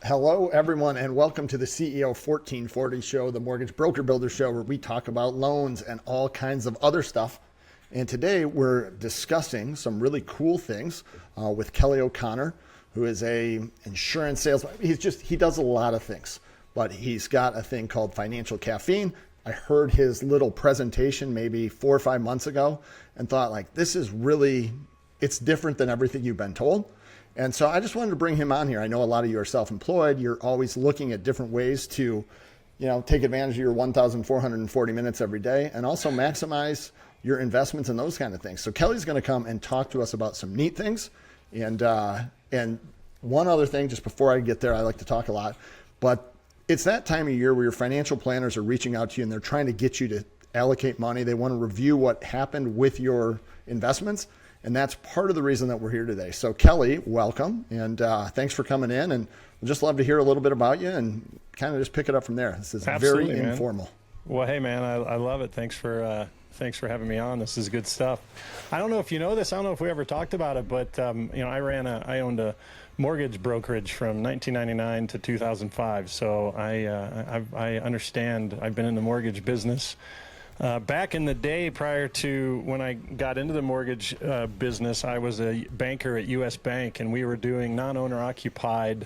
Hello, everyone, and welcome to the CEO1440 Show, the Mortgage Broker Builder Show, where we talk about loans and all kinds of other stuff. And today we're discussing some really cool things with Kelly O'Connor, who is a insurance salesman. He does a lot of things, but he's got a thing called Financial Caffeine. I heard his little presentation maybe 4 or 5 months ago and thought, like, this is really, it's different than everything you've been told. And so I just wanted to bring him on here. I know a lot of you are self-employed. You're always looking at different ways to, take advantage of your 1,440 minutes every day and also maximize your investments and those kind of things. So Kelly's going to come and talk to us about some neat things. And one other thing, just before I get there, I like to talk a lot, but it's that time of year where your financial planners are reaching out to you and they're trying to get you to allocate money. They want to review what happened with your investments. And that's part of the reason that we're here today. So Kelly, welcome. And thanks for coming in. And we'd just love to hear a little bit about you and kind of just pick it up from there. This is Absolutely, very man. Informal. Well, hey, man, I love it. Thanks for having me on. This is good stuff. I don't know if you know this. I don't know if we ever talked about it, but I owned a mortgage brokerage from 1999 to 2005. So I understand. I've been in the mortgage business. Back in the day, prior to when I got into the mortgage business, I was a banker at U.S. Bank, and we were doing non-owner occupied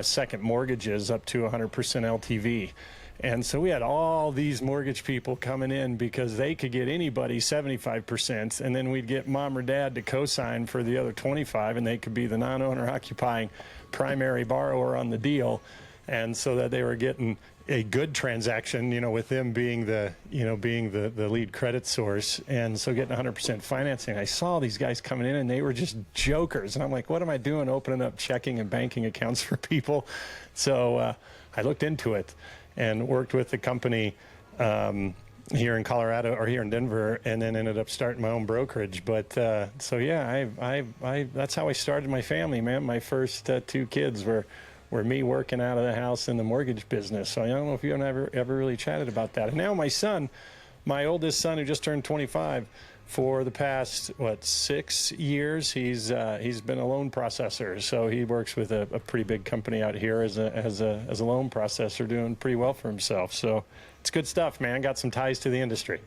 second mortgages up to 100% LTV. And so we had all these mortgage people coming in because they could get anybody 75%, and then we'd get mom or dad to co-sign for the other 25, and they could be the non-owner occupying primary borrower on the deal. And so that they were getting a good transaction, with them being the lead credit source. And so getting 100% financing, I saw these guys coming in and they were just jokers. And I'm like, what am I doing opening up checking and banking accounts for people? So I looked into it and worked with the company here in Colorado or here in Denver, and then ended up starting my own brokerage. But so yeah, I that's how I started my family, man. My first 2 kids were me working out of the house in the mortgage business. So I don't know if you ever really chatted about that. And now my son, my oldest son, who just turned 25, for the past 6 years, he's been a loan processor. So he works with a pretty big company out here as a loan processor, doing pretty well for himself. So it's good stuff, man. Got some ties to the industry.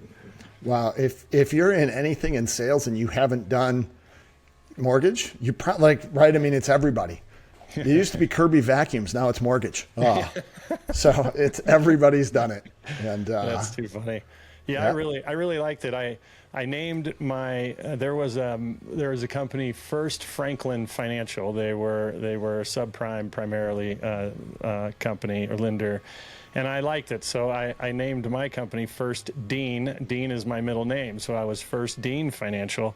Wow. If you're in anything in sales and you haven't done mortgage, you probably, right? I mean, it's everybody. It used to be Kirby vacuums. Now it's mortgage. Oh. So it's everybody's done it. And that's too funny. Yeah, yeah. I really liked it. I named my there was a company, First Franklin Financial. They were a subprime primarily company or lender, and I liked it. So I named my company First Dean. Dean is my middle name, so I was First Dean Financial,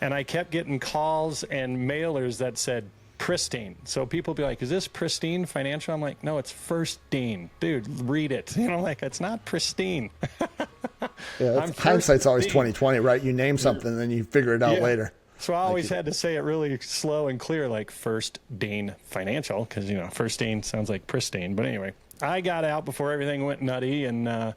and I kept getting calls and mailers that said Pristine. So people be like, is this Pristine Financial? I'm like, no, it's First Dean. Dude, read it. Like, it's not pristine. Yeah, hindsight's always 20/20, right? You name something, then you figure it out later. So I always had to say it really slow and clear, like First Dean Financial, because, First Dean sounds like pristine. But anyway, I got out before everything went nutty and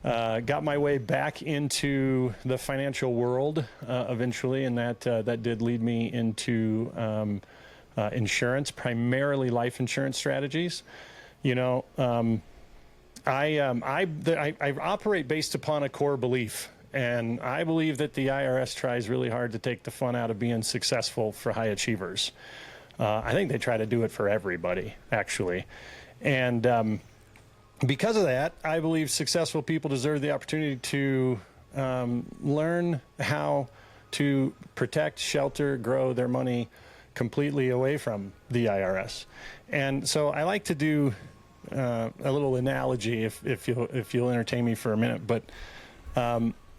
got my way back into the financial world eventually, and that did lead me into insurance, primarily life insurance strategies. I operate based upon a core belief, and I believe that the IRS tries really hard to take the fun out of being successful for high achievers. I think they try to do it for everybody, actually. And because of that, I believe successful people deserve the opportunity to learn how to protect, shelter, grow their money completely away from the IRS. And so I like to do a little analogy, if you'll entertain me for a minute. But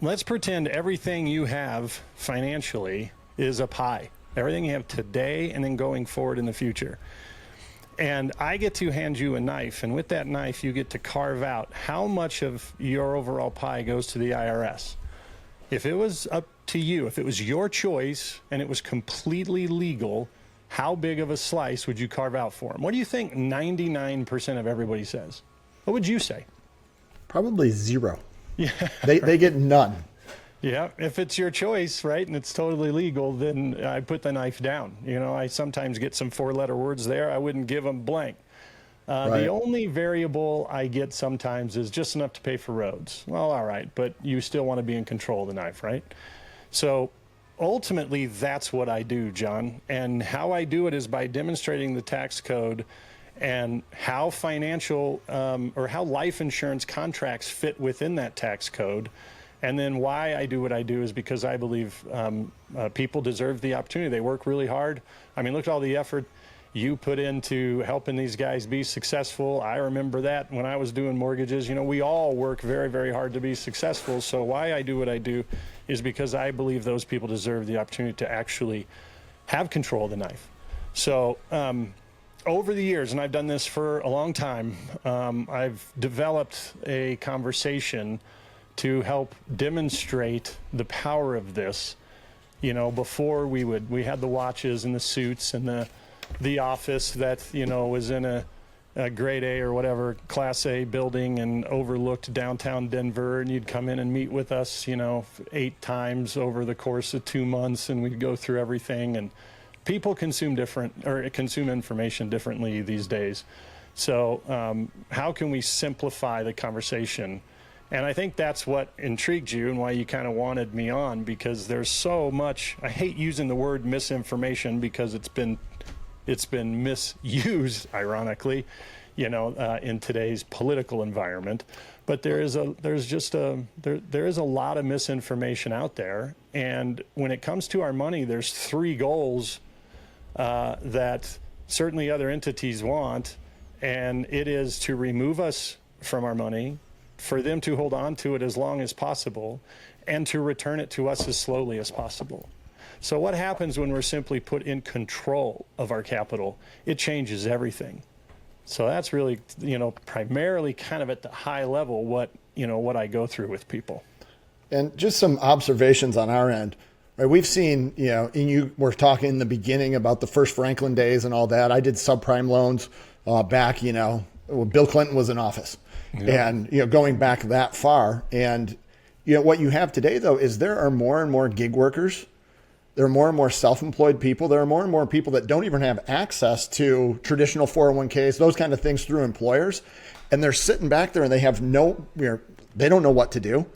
let's pretend everything you have financially is a pie. Everything you have today and then going forward in the future. And I get to hand you a knife, and with that knife, you get to carve out how much of your overall pie goes to the IRS. If it was up to you, if it was your choice and it was completely legal, how big of a slice would you carve out for them? What do you think 99% of everybody says? What would you say? Probably 0. Yeah. They get none. Yeah, if it's your choice, right, and it's totally legal, then I put the knife down. I sometimes get some 4-letter words there. I wouldn't give them blank. Right. The only variable I get sometimes is just enough to pay for roads. Well, all right, but you still want to be in control of the knife, right? So ultimately, that's what I do, John. And how I do it is by demonstrating the tax code and how financial or how life insurance contracts fit within that tax code. And then why I do what I do is because I believe people deserve the opportunity. They work really hard. I mean, look at all the effort you put into helping these guys be successful. I remember that when I was doing mortgages. You know, we all work very, very hard to be successful. So why I do what I do is because I believe those people deserve the opportunity to actually have control of the knife. So over the years, and I've done this for a long time, I've developed a conversation to help demonstrate the power of this. You know, before we had the watches and the suits and the office that, you know, was in a grade A or whatever, class A building and overlooked downtown Denver, and you'd come in and meet with us, you know, 8 times over the course of 2 months, and we'd go through everything. And people consume information differently these days. So how can we simplify the conversation? And I think that's what intrigued you and why you kind of wanted me on, because there's so much. I hate using the word misinformation because it's been misused, ironically, you know, in today's political environment. But there is a lot of misinformation out there. And when it comes to our money, there's 3 goals that certainly other entities want, and it is to remove us from our money, for them to hold on to it as long as possible, and to return it to us as slowly as possible. So what happens when we're simply put in control of our capital? It changes everything. So that's really, you know, primarily kind of at the high level what I go through with people. And just some observations on our end. Right, we've seen, you know, and you were talking in the beginning about the first Franklin days and all that. I did subprime loans back, you know, when Bill Clinton was in office. Yeah. And, you know, going back that far. And, you know, what you have today, though, is there are more and more gig workers. There are more and more self-employed people. There are more and more people that don't even have access to traditional 401ks, those kind of things through employers. And they're sitting back there and they have they don't know what to do.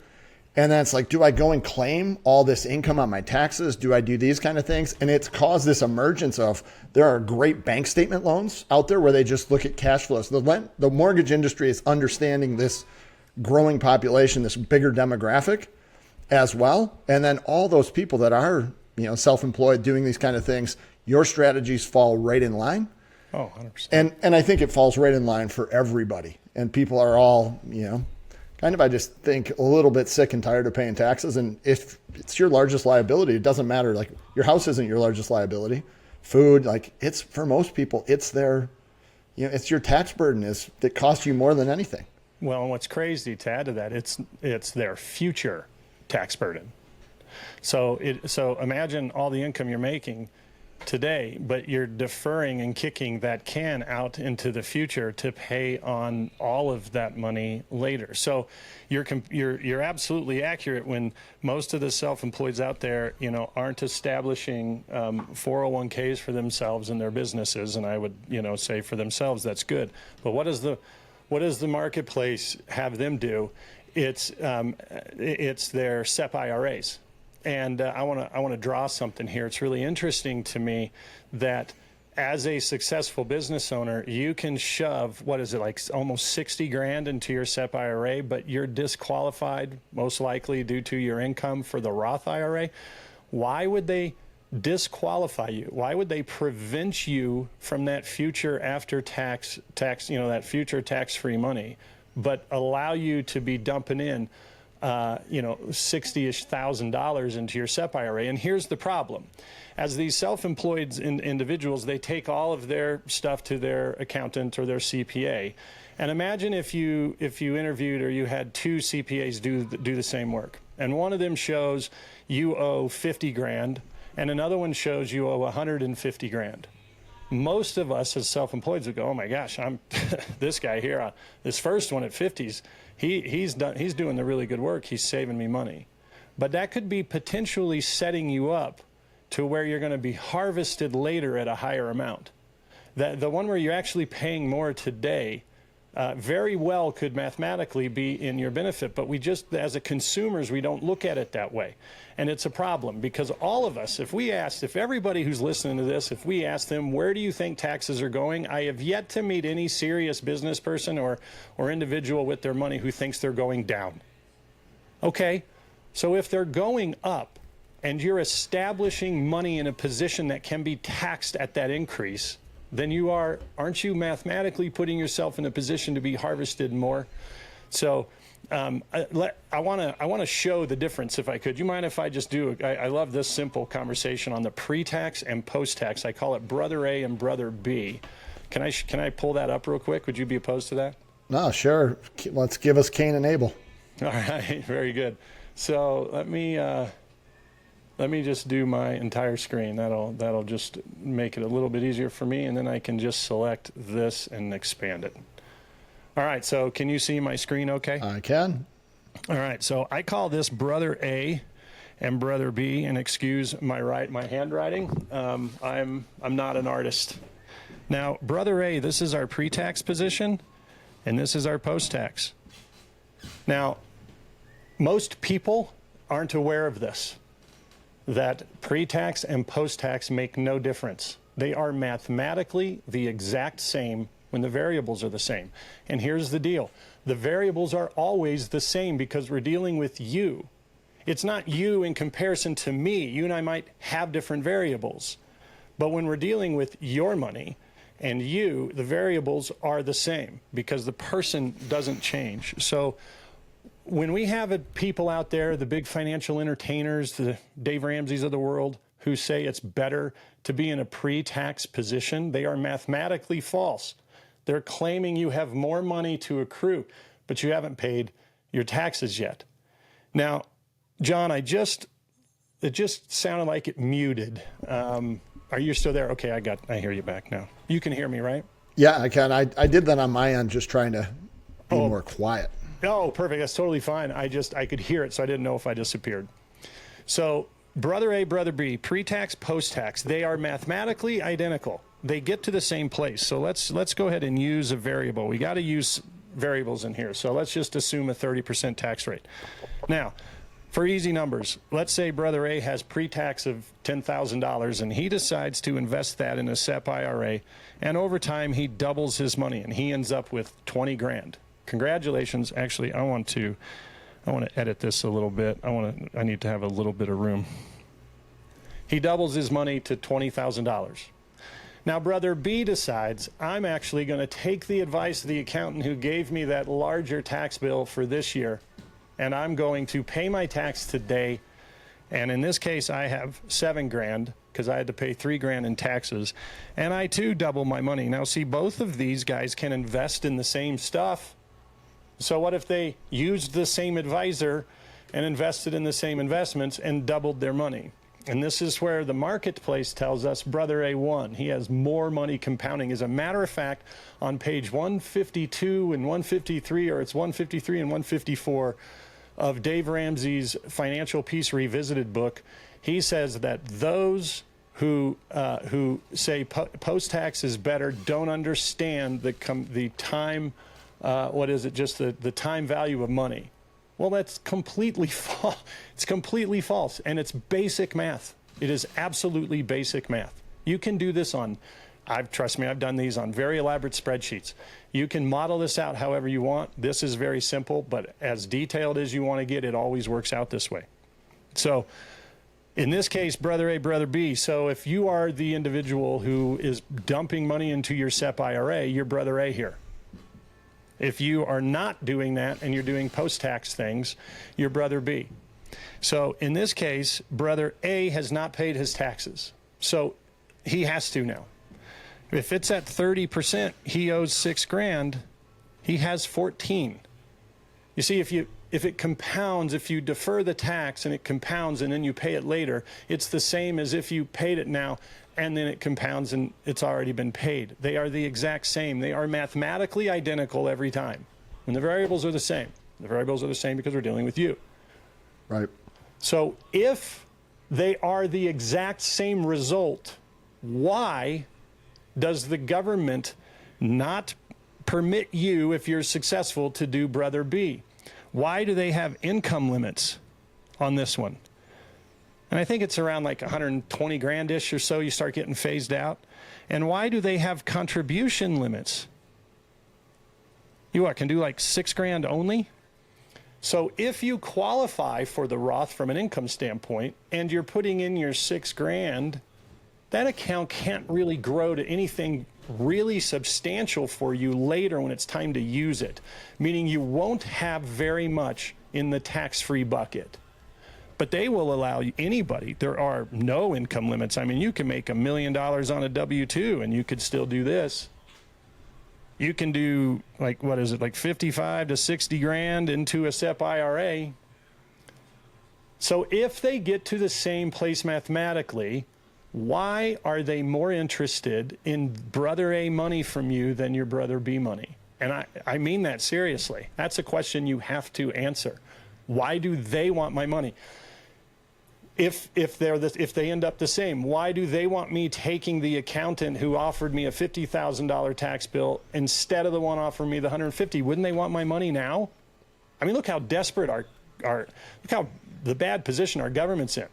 And then it's like, do I go and claim all this income on my taxes? Do I do these kind of things? And it's caused this emergence of, there are great bank statement loans out there where they just look at cash flows. The mortgage industry is understanding this growing population, this bigger demographic as well. And then all those people that are, you know, self-employed doing these kind of things, your strategies fall right in line. Oh, 100%. And I think it falls right in line for everybody. And people are all, you know, kind of, I just think, a little bit sick and tired of paying taxes. And if it's your largest liability, it doesn't matter. Like, your house isn't your largest liability. Food, like, it's, for most people, it's their, you know, it's your tax burden that costs you more than anything. Well, and what's crazy to add to that, it's their future tax burden. So imagine all the income you're making today, but you're deferring and kicking that can out into the future to pay on all of that money later. So you're absolutely accurate when most of the self-employeds out there, you know, aren't establishing 401ks for themselves and their businesses. And I would, you know, say for themselves, that's good. But what does the marketplace have them do? It's their SEP IRAs. And I want to draw something here. It's really interesting to me that as a successful business owner, you can shove, what is it, like almost 60 grand into your SEP IRA, but you're disqualified most likely due to your income for the Roth IRA. Why would they disqualify you? Why would they prevent you from that future after tax, you know, that future tax-free money, but allow you to be dumping in you know, $60,000-ish into your SEP IRA? And here's the problem. As these self-employed individuals, they take all of their stuff to their accountant or their CPA. And imagine if you interviewed or you had 2 CPAs do the same work. And one of them shows you owe 50 grand and another one shows you owe 150 grand. Most of us as self-employed would go, oh my gosh, I'm this guy here, this first one at 50s, he's doing the really good work. He's saving me money. But that could be potentially setting you up to where you're going to be harvested later at a higher amount. The one where you're actually paying more today very well could mathematically be in your benefit, but we just, as a consumers, we don't look at it that way. And it's a problem because all of us, if everybody who's listening to this, if we ask them, where do you think taxes are going? I have yet to meet any serious business person or individual with their money who thinks they're going down. Okay, so if they're going up and you're establishing money in a position that can be taxed at that increase, then aren't you mathematically putting yourself in a position to be harvested more? So I want to show the difference if I could. You mind if I just do, I love this simple conversation on the pre-tax and post-tax. I call it brother A and brother B. Can I pull that up real quick? Would you be opposed to that? No, sure. Let's give us Cain and Abel. All right, very good. So let me just do my entire screen. That'll just make it a little bit easier for me, and then I can just select this and expand it. All right, so can you see my screen okay? I can. All right, so I call this brother A and brother B, and excuse my handwriting. I'm not an artist. Now, brother A, this is our pre-tax position, and this is our post-tax. Now, most people aren't aware of this, that pre-tax and post-tax make no difference. They are mathematically the exact same when the variables are the same. And here's the deal. The variables are always the same because we're dealing with you. It's not you in comparison to me. You and I might have different variables. But when we're dealing with your money and you, the variables are the same because the person doesn't change. So when we have people out there, the big financial entertainers, the Dave Ramseys of the world, who say it's better to be in a pre-tax position, they are mathematically false. They're claiming you have more money to accrue, but you haven't paid your taxes yet. Now, John, it just sounded like it muted. Are you still there? Okay, I hear you back now. You can hear me, right? Yeah, I can. I did that on my end, just trying to be more quiet. Oh, perfect. That's totally fine. I could hear it, so I didn't know if I disappeared. So brother A, brother B, pre-tax, post-tax, they are mathematically identical. They get to the same place. So let's go ahead and use a variable. We got to use variables in here. So let's just assume a 30% tax rate. Now, for easy numbers, let's say brother A has pre-tax of $10,000 and he decides to invest that in a SEP IRA, and over time he doubles his money and he ends up with 20 grand. Congratulations. Actually, I want to edit this a little bit. I need to have a little bit of room. He doubles his money to $20,000. Now, brother B decides, I'm actually going to take the advice of the accountant who gave me that larger tax bill for this year, and I'm going to pay my tax today. And in this case, I have 7 grand because I had to pay 3 grand in taxes, and I too double my money. Now, see, both of these guys can invest in the same stuff. So what if they used the same advisor and invested in the same investments and doubled their money? And this is where the marketplace tells us brother A won. He has more money compounding. As a matter of fact, on page 152 and 153, or it's 153 and 154 of Dave Ramsey's Financial Peace Revisited book, he says that those who say post-tax is better don't understand the time, the time value of money. Well, that's completely false. It's completely false, and it's basic math. It is absolutely basic math. You can do this trust me, I've done these on very elaborate spreadsheets. You can model this out however you want. This is very simple, but as detailed as you want to get, it always works out this way. So in this case, brother A, brother B. So if you are the individual who is dumping money into your SEP IRA, you're brother A here. If you are not doing that and you're doing post-tax things, you're brother B. So in this case, brother A has not paid his taxes. So he has to now. If it's at 30%, he owes 6 grand, he has 14. You see, if it compounds, if you defer the tax and it compounds and then you pay it later, it's the same as if you paid it now and then it compounds and it's already been paid. They are the exact same. They are mathematically identical every time. And the variables are the same. The variables are the same because we're dealing with you. Right. So if they are the exact same result, why does the government not permit you, if you're successful, to do brother B? Why do they have income limits on this one? And I think it's around like 120 grand-ish or so you start getting phased out. And why do they have contribution limits? You what, can do like 6 grand only? So if you qualify for the Roth from an income standpoint and you're putting in your 6 grand, that account can't really grow to anything really substantial for you later when it's time to use it, meaning you won't have very much in the tax-free bucket. But they will allow anybody. There are no income limits. I mean, you can make $1 million on a W-2 and you could still do this. You can do like, what is it, like 55 to 60 grand into a SEP IRA. So if they get to the same place mathematically, why are they more interested in brother A money from you than your brother B money? And I mean that seriously. That's a question you have to answer. Why do they want my money? If they end up the same, why do they want me taking the accountant who offered me a $50,000 tax bill instead of the one offering me the $150,000? Wouldn't they want my money now? I mean, look how desperate look how the bad position our government's in.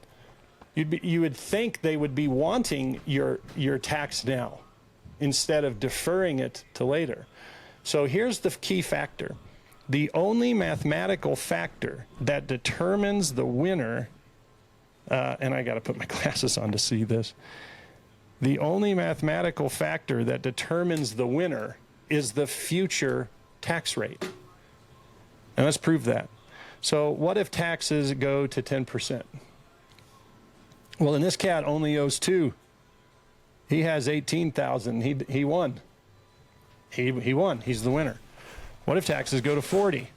You would think they would be wanting your tax now instead of deferring it to later. So here's the key factor. The only mathematical factor that determines the winner, and I got to put my glasses on to see this. The only mathematical factor that determines the winner is the future tax rate. And let's prove that. So what if taxes go to 10%? Well, then this cat only owes 2. He has 18,000. He won. He won. He's the winner. What if taxes go to 40?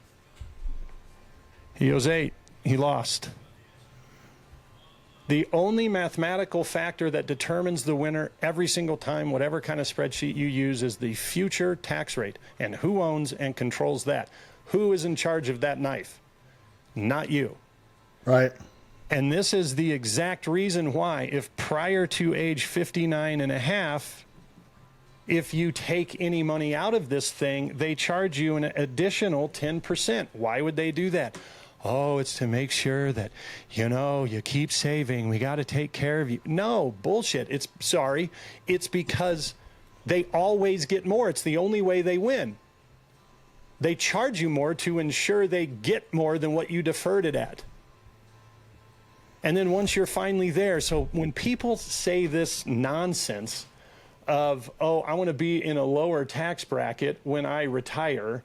He owes 8. He lost. The only mathematical factor that determines the winner every single time, whatever kind of spreadsheet you use, is the future tax rate. And who owns and controls that? Who is in charge of that knife? Not you. Right. And this is the exact reason why, if prior to age 59 and a half, if you take any money out of this thing, they charge you an additional 10%. Why would they do that? Oh, it's to make sure that, you keep saving. We got to take care of you. No, bullshit. It's because they always get more. It's the only way they win. They charge you more to ensure they get more than what you deferred it at. And then once you're finally there, so when people say this nonsense of, oh, I want to be in a lower tax bracket when I retire,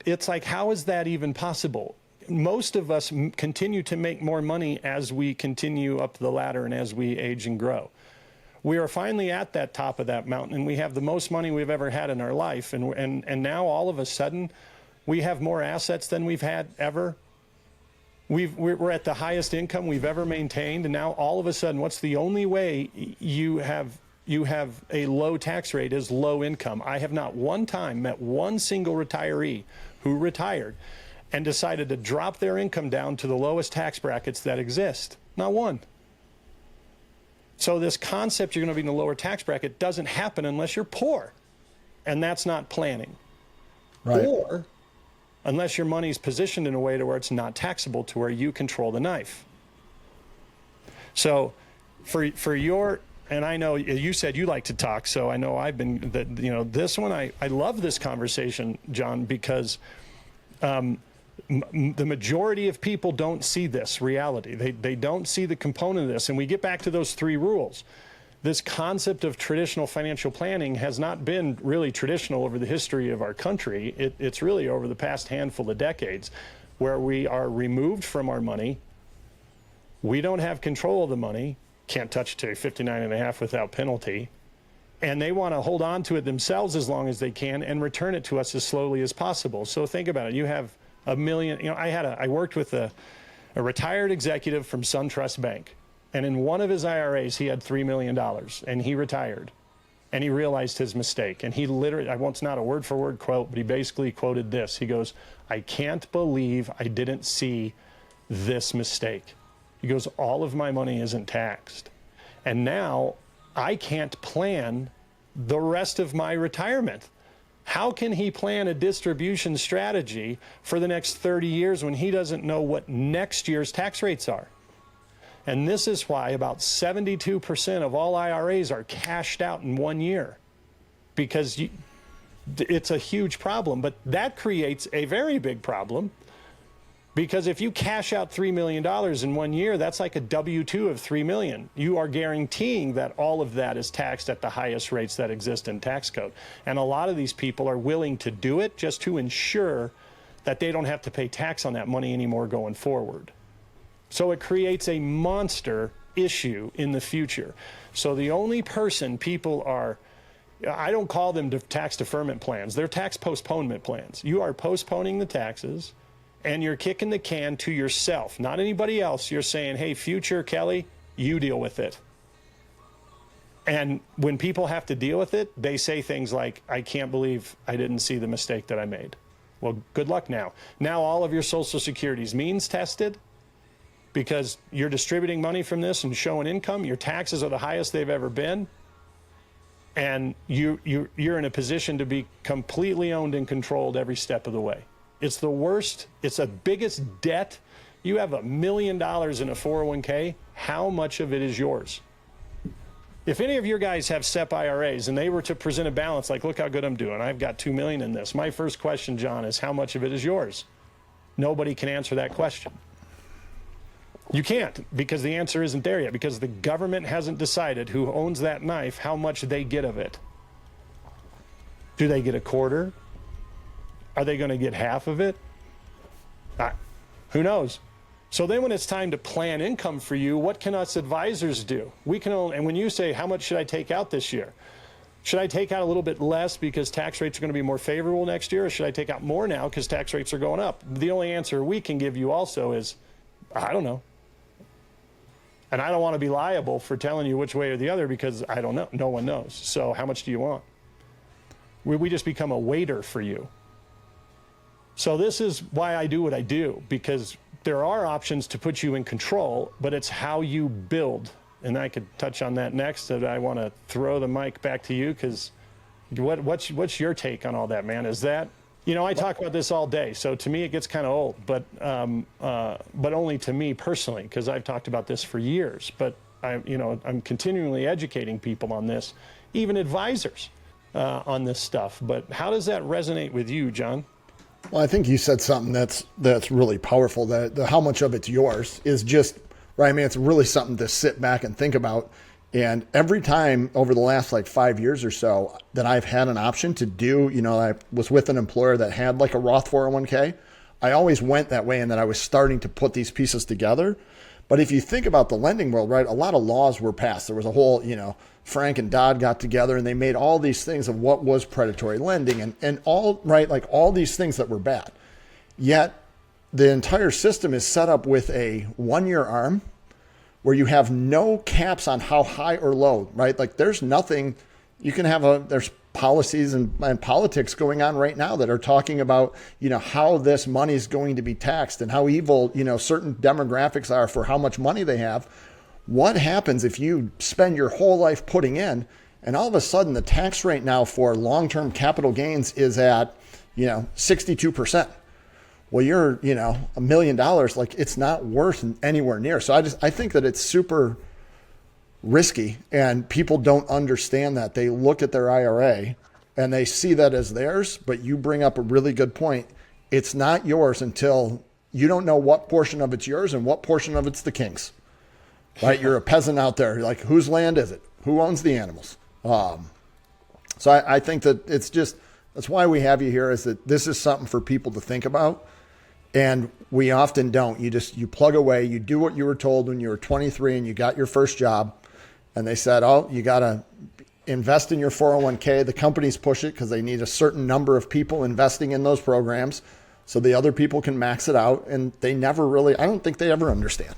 it's like, how is that even possible? Most of us continue to make more money as we continue up the ladder and as we age and grow. We are finally at that top of that mountain, and we have the most money we've ever had in our life. And now all of a sudden, we have more assets than we've had ever. We're at the highest income we've ever maintained, and now all of a sudden, what's the only way you have a low tax rate is low income? I have not one time met one single retiree who retired and decided to drop their income down to the lowest tax brackets that exist. Not one. So this concept you're going to be in the lower tax bracket doesn't happen unless you're poor, and that's not planning. Right. Or unless your money's positioned in a way to where it's not taxable, to where you control the knife. So for your, and I know you said you like to talk, so I know I've been, this one, I love this conversation, John, because the majority of people don't see this reality. They don't see the component of this. And we get back to those 3 rules. This concept of traditional financial planning has not been really traditional over the history of our country. It's really over the past handful of decades, where we are removed from our money. We don't have control of the money. Can't touch it to 59 and a half without penalty. And they want to hold on to it themselves as long as they can and return it to us as slowly as possible. So think about it. You have $1 million. I worked with a retired executive from SunTrust Bank. And in one of his IRAs, he had $3 million, and he retired. And he realized his mistake. And he literally, it's not a word-for-word quote, but he basically quoted this. He goes, I can't believe I didn't see this mistake. He goes, all of my money isn't taxed. And now I can't plan the rest of my retirement? How can he plan a distribution strategy for the next 30 years when he doesn't know what next year's tax rates are? And this is why about 72% of all IRAs are cashed out in 1 year, because it's a huge problem. But that creates a very big problem, because if you cash out $3 million in 1 year, that's like a W-2 of $3 million. You are guaranteeing that all of that is taxed at the highest rates that exist in tax code. And a lot of these people are willing to do it just to ensure that they don't have to pay tax on that money anymore going forward. So it creates a monster issue in the future. So the only person people are, I don't call them tax deferment plans. They're tax postponement plans. You are postponing the taxes, and you're kicking the can to yourself, not anybody else. You're saying, hey, future Kelly, you deal with it. And when people have to deal with it, they say things like, I can't believe I didn't see the mistake that I made. Well, good luck now. Now all of your Social Security's means tested, because you're distributing money from this and showing income. Your taxes are the highest they've ever been. And you're in a position to be completely owned and controlled every step of the way. It's the worst. It's the biggest debt. You have $1 million in a 401k. How much of it is yours? If any of your guys have SEP IRAs and they were to present a balance like, look how good I'm doing, I've got $2 million in this. My first question, John, is how much of it is yours? Nobody can answer that question. You can't, because the answer isn't there yet, because the government hasn't decided who owns that knife, how much they get of it. Do they get a quarter? Are they going to get half of it? Who knows? So then when it's time to plan income for you, what can us advisors do? We can only, and when you say, how much should I take out this year? Should I take out a little bit less because tax rates are going to be more favorable next year, or should I take out more now because tax rates are going up? The only answer we can give you also is, I don't know. And I don't want to be liable for telling you which way or the other, because I don't know. No one knows. So how much do you want? We just become a waiter for you. So this is why I do what I do, because there are options to put you in control, but it's how you build. And I could touch on that next. And I want to throw the mic back to you, because what's your take on all that, man? Is that, you know, I talk about this all day, so to me it gets kind of old, but only to me personally, because I've talked about this for years. But I'm continually educating people on this, even advisors on this stuff. But how does that resonate with you, John? Well, I think you said something that's really powerful. That how much of it's yours is just right. I mean, it's really something to sit back and think about. And every time over the last 5 years or so that I've had an option to do, I was with an employer that had a Roth 401k, I always went that way, and that I was starting to put these pieces together. But if you think about the lending world, right, a lot of laws were passed. There was a whole, Frank and Dodd got together and they made all these things of what was predatory lending and all, right, all these things that were bad. Yet the entire system is set up with a 1-year arm where you have no caps on how high or low, right? There's nothing, you can have there's policies and politics going on right now that are talking about, how this money is going to be taxed and how evil, certain demographics are for how much money they have. What happens if you spend your whole life putting in, and all of a sudden the tax rate now for long-term capital gains is at, 62%? Well, you're, $1 million, it's not worth anywhere near. So I think that it's super risky, and people don't understand that. They look at their IRA and they see that as theirs, but you bring up a really good point. It's not yours until you don't know what portion of it's yours and what portion of it's the king's, right? You're a peasant out there. You're whose land is it? Who owns the animals? So I think that it's just, that's why we have you here, is that this is something for people to think about. And we often don't. You plug away, you do what you were told when you were 23 and you got your first job, and they said, oh, you got to invest in your 401k. The companies push it because they need a certain number of people investing in those programs so the other people can max it out. And they never really, I don't think they ever understand.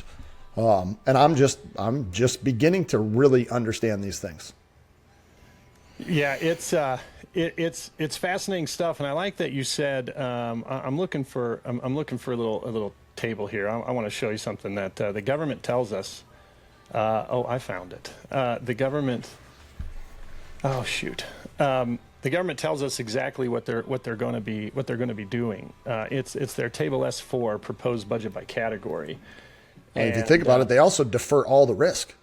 And I'm just beginning to really understand these things. Yeah, it's fascinating stuff, and I like that you said. I'm looking for a little table here. I want to show you something that the government tells us. I found it. The government Oh shoot. The government tells us exactly what they're going to be doing. It's their Table S4 proposed budget by category. And if you think about it, they also defer all the risk,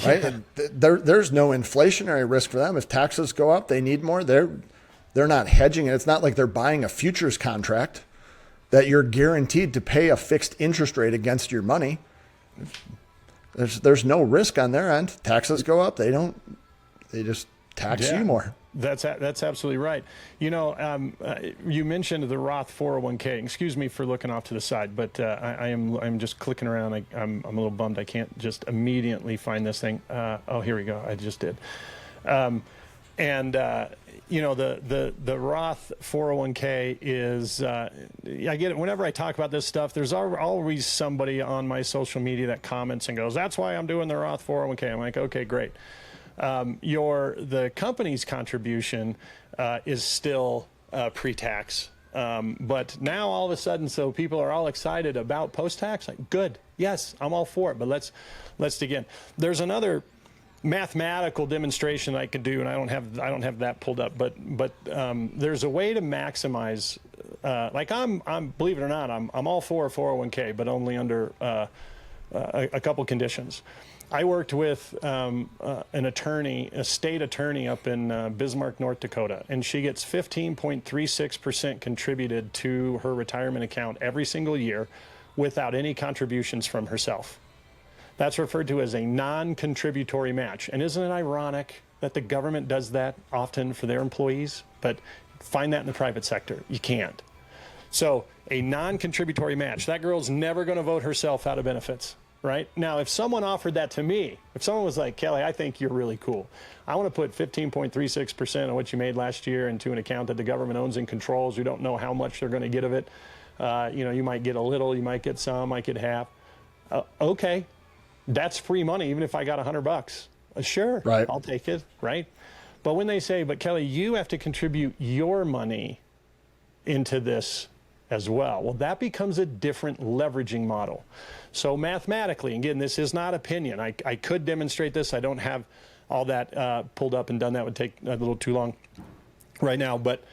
right? And there's no inflationary risk for them. If taxes go up, they need more. They're not hedging it. It's not like they're buying a futures contract that you're guaranteed to pay a fixed interest rate against your money. There's no risk on their end. Taxes go up, they just tax you more. That's absolutely right. You mentioned the Roth 401k. Excuse me for looking off to the side, but I'm just clicking around. I'm a little bummed I can't just immediately find this thing. Oh, here we go. I just did. The Roth 401k is, I get it. Whenever I talk about this stuff, there's always somebody on my social media that comments and goes, "That's why I'm doing the Roth 401k." I'm like, okay, great. The company's contribution is still pre-tax. But now all of a sudden, so people are all excited about post-tax. Like, good. Yes, I'm all for it. But let's dig in. There's another mathematical demonstration I could do, and I don't have that pulled up. But there's a way to maximize. Like I'm believe it or not, I'm all for a 401k, but only under a couple conditions. I worked with an attorney, a state attorney up in Bismarck, North Dakota, and she gets 15.36% contributed to her retirement account every single year without any contributions from herself. That's referred to as a non-contributory match. And isn't it ironic that the government does that often for their employees? But find that in the private sector. You can't. So a non-contributory match, that girl's never going to vote herself out of benefits. Right? Now, if someone offered that to me, if someone was like, "Kelly, I think you're really cool. I want to put 15.36% of what you made last year into an account that the government owns and controls. We don't know how much they're going to get of it. You might get a little, you might get some, might get half." Okay, that's free money, even if I got $100. Sure, right. I'll take it, right? But when they say, "But Kelly, you have to contribute your money into this as well," well, that becomes a different leveraging model. So mathematically, again, this is not opinion. I could demonstrate this. I don't have all that pulled up and done. That would take a little too long right now. But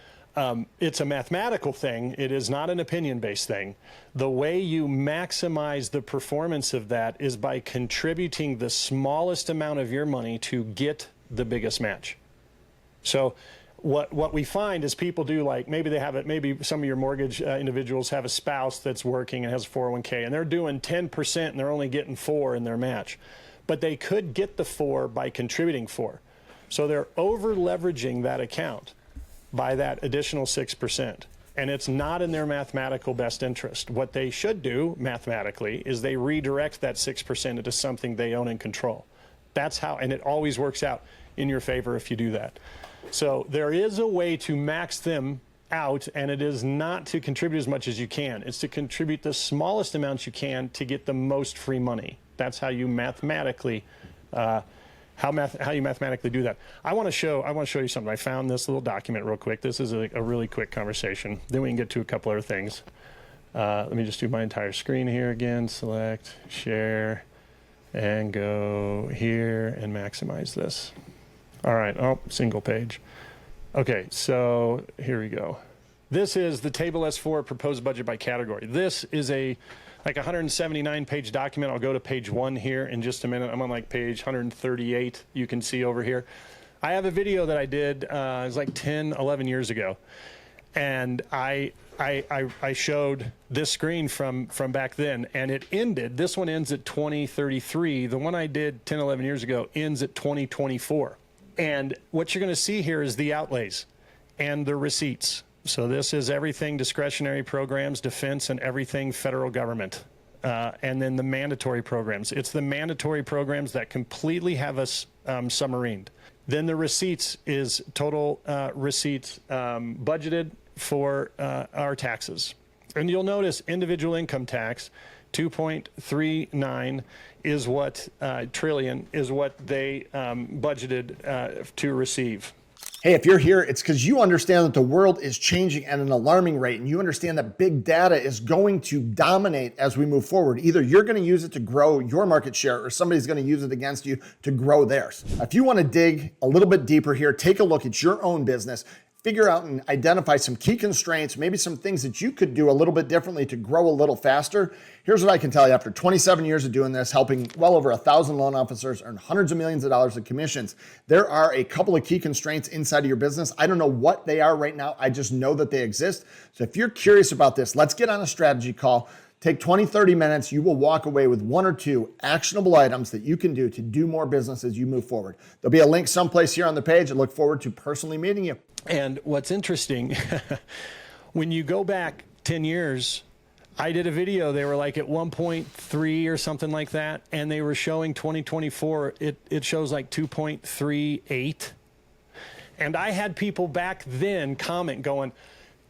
it's a mathematical thing. It is not an opinion-based thing. The way you maximize the performance of that is by contributing the smallest amount of your money to get the biggest match. So what we find is people do, like, maybe they have it, maybe some of your mortgage individuals have a spouse that's working and has a 401k, and they're doing 10% and they're only getting 4 in their match. But they could get the 4 by contributing 4. So they're over leveraging that account by that additional 6%. And it's not in their mathematical best interest. What they should do mathematically is they redirect that 6% into something they own and control. That's how, and it always works out in your favor if you do that. So there is a way to max them out, and it is not to contribute as much as you can. It's to contribute the smallest amounts you can to get the most free money. That's how you mathematically how you mathematically do that. I want to show you something. I found this little document real quick. This is a really quick conversation. Then we can get to a couple other things. Let me just do my entire screen here again. Select, share, and go here and maximize this. All right, single page. Okay, so here we go. This is the Table S4 proposed budget by category. This is like 179-page document. I'll go to page 1 here in just a minute. I'm on like page 138, you can see over here. I have a video that I did, it was like 10, 11 years ago. And I showed this screen from back then, and it ended, this one ends at 2033. The one I did 10, 11 years ago ends at 2024. And what you're going to see here is the outlays and the receipts. So this is everything discretionary programs, defense, and everything federal government. And then the mandatory programs. It's the mandatory programs that completely have us submarined. Then the receipts is total receipts budgeted for our taxes. And you'll notice individual income tax, 2.39 is what trillion is what they budgeted to receive. Hey, if you're here, it's because you understand that the world is changing at an alarming rate, and you understand that big data is going to dominate as we move forward. Either you're going to use it to grow your market share, or somebody's going to use it against you to grow theirs. If you want to dig a little bit deeper here, take a look at your own business, figure out and identify some key constraints, maybe some things that you could do a little bit differently to grow a little faster. Here's what I can tell you. After 27 years of doing this, helping well over 1,000 loan officers earn hundreds of millions of dollars in commissions, there are a couple of key constraints inside of your business. I don't know what they are right now. I just know that they exist. So if you're curious about this, let's get on a strategy call. Take 20, 30 minutes. You will walk away with 1 or 2 actionable items that you can do to do more business as you move forward. There'll be a link someplace here on the page. I look forward to personally meeting you. And what's interesting, when you go back 10 years, I did a video. They were like at 1.3 or something like that. And they were showing 2024, it shows like 2.38. And I had people back then comment going,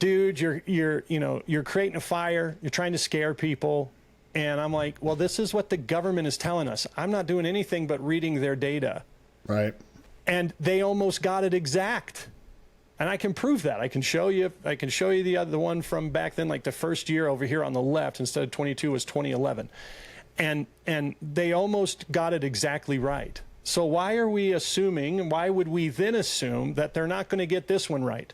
dude, you're creating a fire. You're trying to scare people. And I'm like, well, this is what the government is telling us. I'm not doing anything but reading their data. Right. And they almost got it exact. And I can prove that. I can show you the one from back then, like the first year over here on the left, instead of 22 was 2011. And they almost got it exactly right. So why are we assuming, why would we then assume that they're not going to get this one right?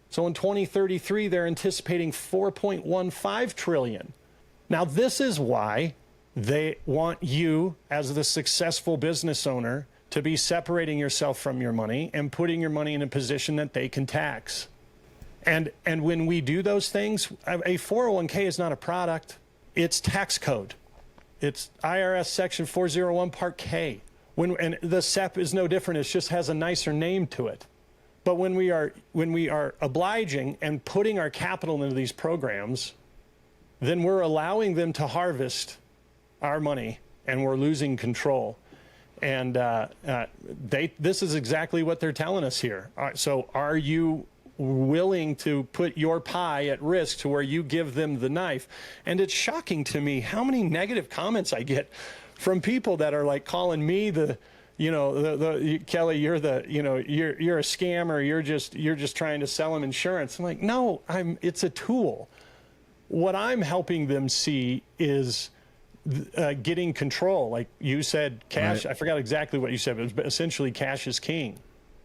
So in 2033, they're anticipating 4.15 trillion. Now, this is why they want you, as the successful business owner, to be separating yourself from your money and putting your money in a position that they can tax. And when we do those things, a 401k is not a product. It's tax code. It's IRS Section 401 Part K. And the SEP is no different. It just has a nicer name to it. But when we are obliging and putting our capital into these programs, then we're allowing them to harvest our money, and we're losing control. And this is exactly what they're telling us here. So are you willing to put your pie at risk to where you give them the knife? And it's shocking to me how many negative comments I get from people that are like calling me Kelly, you're a scammer. You're just trying to sell them insurance. I'm like, no, it's a tool. What I'm helping them see is getting control. Like you said, cash, right. I forgot exactly what you said, but essentially cash is king.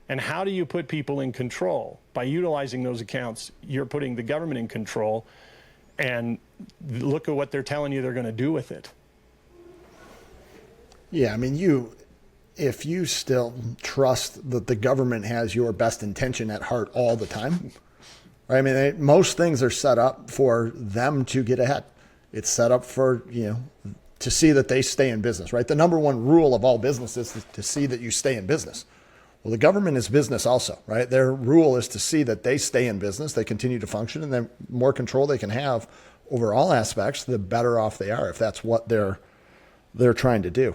And how do you put people in control? By utilizing those accounts, you're putting the government in control, and look at what they're telling you they're going to do with it. Yeah, I mean, if you still trust that the government has your best intention at heart all the time, right? I mean, most things are set up for them to get ahead. It's set up for, to see that they stay in business, right? The number one rule of all businesses is to see that you stay in business. Well, the government is business also, right? Their rule is to see that they stay in business, they continue to function, and the more control they can have over all aspects, the better off they are if that's what they're trying to do.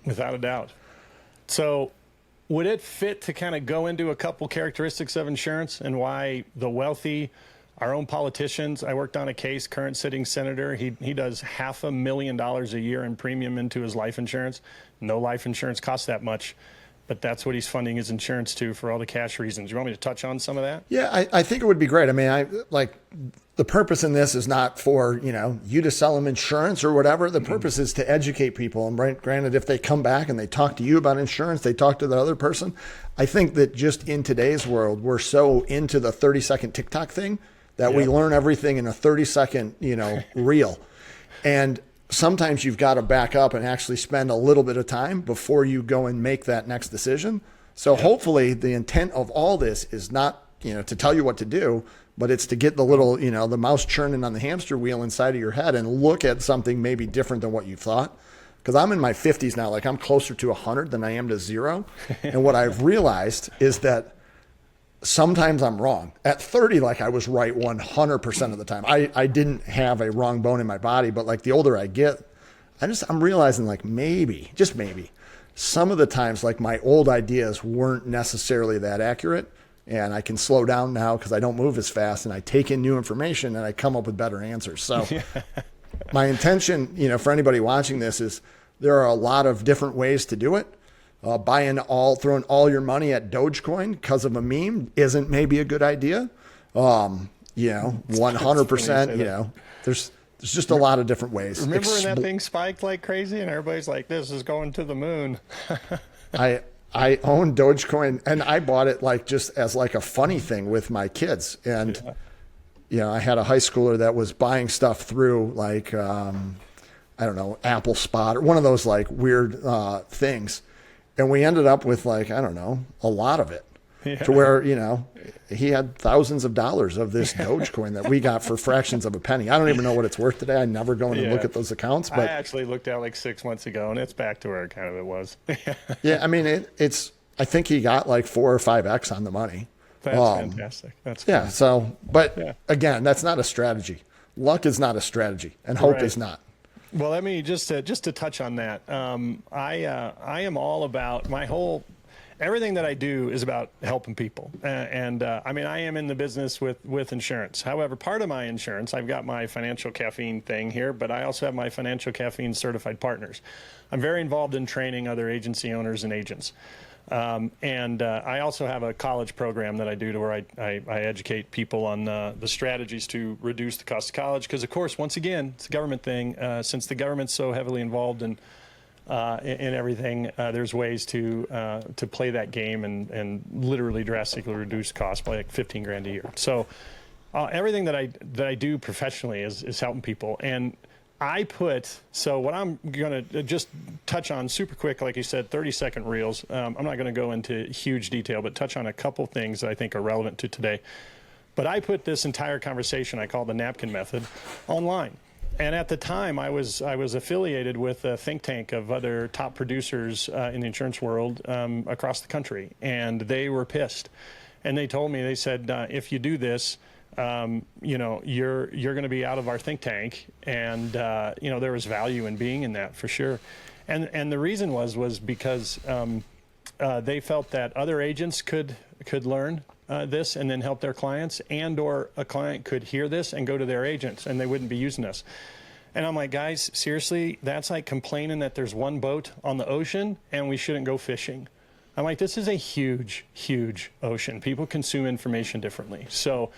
Without a doubt. So would it fit to kind of go into a couple characteristics of insurance and why the wealthy, our own politicians? I worked on a case, current sitting senator. He does $500,000 a year in premium into his life insurance. No life insurance costs that much, but that's what he's funding his insurance to for all the cash reasons. You want me to touch on some of that? Yeah, I think it would be great. I mean, the purpose in this is not for, you to sell them insurance or whatever. The purpose is to educate people. And granted, if they come back and they talk to you about insurance, they talk to the other person. I think that just in today's world, we're so into the 30-second TikTok thing that we learn everything in a 30-second, reel. And sometimes you've got to back up and actually spend a little bit of time before you go and make that next decision. So hopefully the intent of all this is not, to tell you what to do, but it's to get the little, the mouse churning on the hamster wheel inside of your head and look at something maybe different than what you thought. Because I'm in my 50s now, like I'm closer to 100 than I am to 0. And what I've realized is that sometimes I'm wrong. At 30, like I was right 100% of the time. I didn't have a wrong bone in my body, but like the older I get, I'm realizing like maybe, just maybe, some of the times like my old ideas weren't necessarily that accurate. And I can slow down now because I don't move as fast, and I take in new information and I come up with better answers. So my intention, for anybody watching this is there are a lot of different ways to do it. throwing all your money at Dogecoin because of a meme isn't maybe a good idea. 100%, there's just a lot of different ways. Remember when that thing spiked like crazy and everybody's like, this is going to the moon? I own Dogecoin, and I bought it like just as like a funny thing with my kids. And, I had a high schooler that was buying stuff through like, I don't know, Apple Spot or one of those like weird things. And we ended up with like, I don't know, a lot of it to where, he had thousands of dollars of this Dogecoin that we got for fractions of a penny. I don't even know what it's worth today. I never go in and look at those accounts. But I actually looked at like 6 months ago, and it's back to where it kind of was. Yeah, I mean, I think he got like 4 or 5x on the money. That's fantastic. That's cool. Yeah. So, but again, that's not a strategy. Luck is not a strategy, and hope is not. Well, let me just to touch on that. I am all about everything that I do is about helping people. I mean, I am in the business with insurance. However, part of my insurance, I've got my financial caffeine thing here, but I also have my financial caffeine certified partners. I'm very involved in training other agency owners and agents. I also have a college program that I do to where I educate people on the strategies to reduce the cost of college. Because, of course, once again, it's a government thing. Since the government's so heavily involved in everything, there's ways to play that game and literally drastically reduce costs by like $15,000 a year. So everything that I do professionally is helping people. And so what I'm going to just touch on super quick, like you said, 30-second reels. I'm not going to go into huge detail, but touch on a couple things that I think are relevant to today. But I put this entire conversation I call the napkin method online. And at the time, I was affiliated with a think tank of other top producers in the insurance world across the country, and they were pissed. And they told me, they said, if you do this, you're going to be out of our think tank. And there was value in being in that for sure. And the reason was because they felt that other agents could learn this and then help their clients, or a client could hear this and go to their agents and they wouldn't be using this. And I'm like, guys, seriously, that's like complaining that there's one boat on the ocean and we shouldn't go fishing. I'm like, this is a huge, huge ocean. People consume information differently. So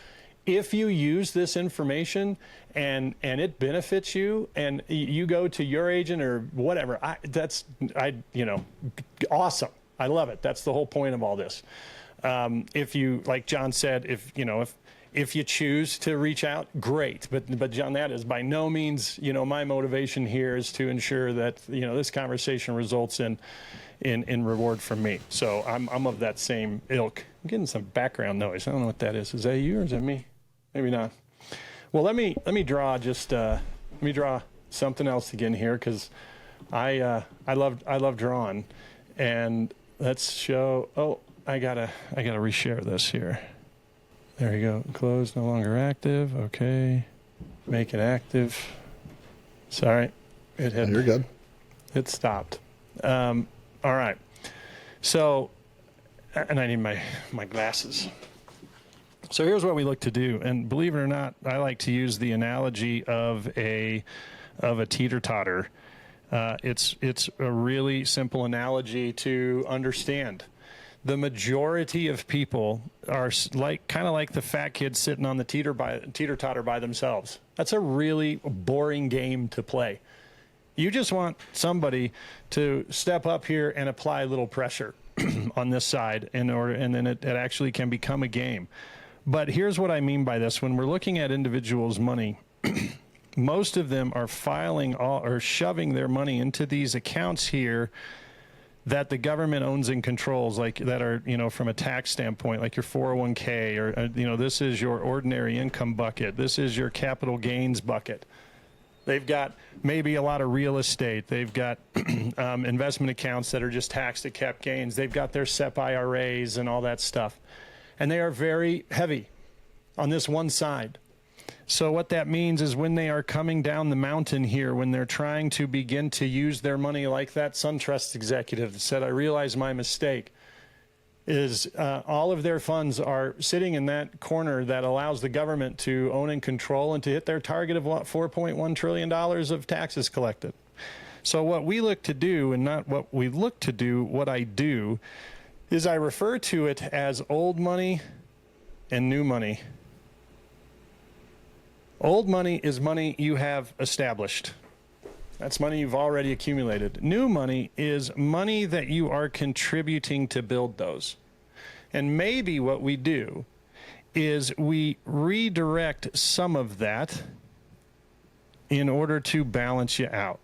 if you use this information and it benefits you and you go to your agent or whatever, awesome. I love it. That's the whole point of all this. If you, like John said, if you choose to reach out, great. But John, that is by no means, my motivation here is to ensure that, this conversation results in reward from me. So I'm of that same ilk. I'm getting some background noise. I don't know what that is. Is that you or is that me? Maybe not. Well, let me draw something else again here, because I love drawing. And let's show. Oh, I gotta reshare this here. There you go. Close, no longer active. Okay. Make it active. Sorry. You're good. It stopped. All right. So, and I need my glasses. So here's what we look to do. And believe it or not, I like to use the analogy of a teeter-totter. It's a really simple analogy to understand. The majority of people are kind of like the fat kid sitting on the teeter-totter by themselves. That's a really boring game to play. You just want somebody to step up here and apply a little pressure on this side and then it actually can become a game. But here's what I mean by this. When we're looking at individuals' money, most of them are shoving their money into these accounts here that the government owns and controls, like that are, from a tax standpoint, like your 401k or, this is your ordinary income bucket. This is your capital gains bucket. They've got maybe a lot of real estate. They've got investment accounts that are just taxed at cap gains. They've got their SEP IRAs and all that stuff. And they are very heavy on this one side. So what that means is when they are coming down the mountain here, when they're trying to begin to use their money like that SunTrust executive that said, I realize my mistake, is all of their funds are sitting in that corner that allows the government to own and control and to hit their target of $4.1 trillion of taxes collected. So what we look to do, and not what we look to do, what I do, is I refer to it as old money and new money. Old money is money you have established. That's money you've already accumulated. New money is money that you are contributing to build those. And maybe what we do is we redirect some of that in order to balance you out.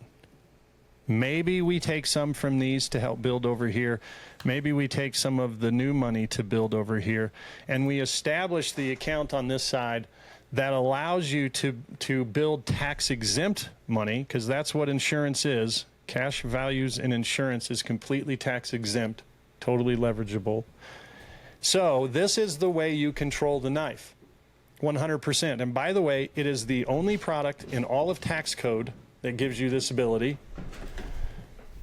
Maybe we take some from these to help build over here. Maybe we take some of the new money to build over here. And we establish the account on this side that allows you to build tax-exempt money, because that's what insurance is. Cash values in insurance is completely tax-exempt, totally leverageable. So this is the way you control the knife, 100%. And by the way, it is the only product in all of tax code that gives you this ability.